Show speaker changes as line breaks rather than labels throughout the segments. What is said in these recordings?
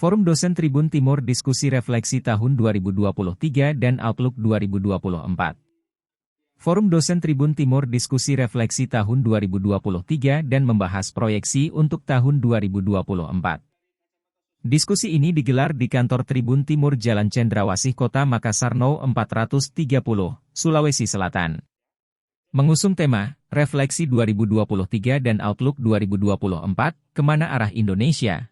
Forum Dosen Tribun Timur Diskusi Refleksi Tahun 2023 dan Outlook 2024. Forum Dosen Tribun Timur Diskusi Refleksi Tahun 2023 dan membahas proyeksi untuk tahun 2024. Diskusi ini digelar di kantor Tribun Timur Jalan Cendrawasih Kota Makassar No. 430, Sulawesi Selatan. Mengusung tema, Refleksi 2023 dan Outlook 2024, Kemana Arah Indonesia?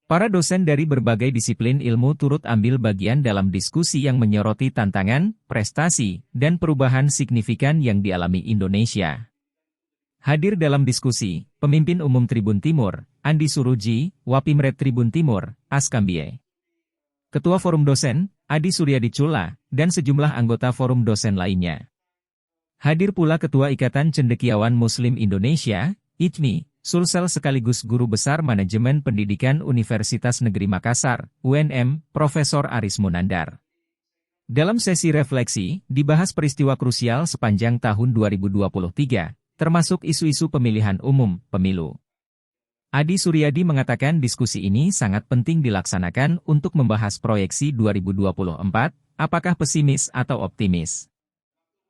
Para dosen dari berbagai disiplin ilmu turut ambil bagian dalam diskusi yang menyoroti tantangan, prestasi, dan perubahan signifikan yang dialami Indonesia. Hadir dalam diskusi, Pemimpin Umum Tribun Timur, Andi Suruji, Wapimret Tribun Timur, Askambie. Ketua Forum Dosen, Adi Suryadi Cula, dan sejumlah anggota Forum Dosen lainnya. Hadir pula Ketua Ikatan Cendekiawan Muslim Indonesia, ICMI, Sulsel sekaligus Guru Besar Manajemen Pendidikan Universitas Negeri Makassar, UNM, Profesor Aris Munandar. Dalam sesi refleksi, dibahas peristiwa krusial sepanjang tahun 2023, termasuk isu-isu pemilihan umum, pemilu. Adi Suryadi mengatakan diskusi ini sangat penting dilaksanakan untuk membahas proyeksi 2024, apakah pesimis atau optimis.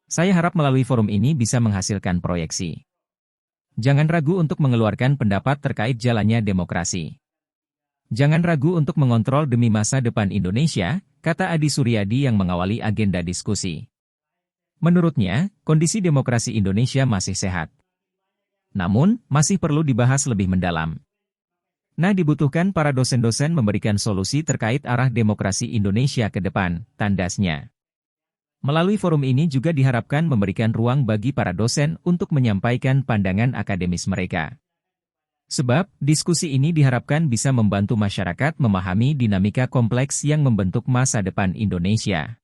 Saya harap melalui forum ini bisa menghasilkan proyeksi. Jangan ragu untuk mengeluarkan pendapat terkait jalannya demokrasi. Jangan ragu untuk mengontrol demi masa depan Indonesia, kata Adi Suryadi yang mengawali agenda diskusi. Menurutnya, kondisi demokrasi Indonesia masih sehat. Namun, masih perlu dibahas lebih mendalam. Nah, dibutuhkan para dosen-dosen memberikan solusi terkait arah demokrasi Indonesia ke depan, tandasnya. Melalui forum ini juga diharapkan memberikan ruang bagi para dosen untuk menyampaikan pandangan akademis mereka. Sebab, diskusi ini diharapkan bisa membantu masyarakat memahami dinamika kompleks yang membentuk masa depan Indonesia.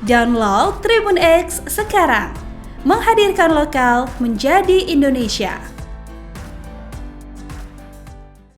Download Tribun X sekarang, menghadirkan lokal menjadi Indonesia.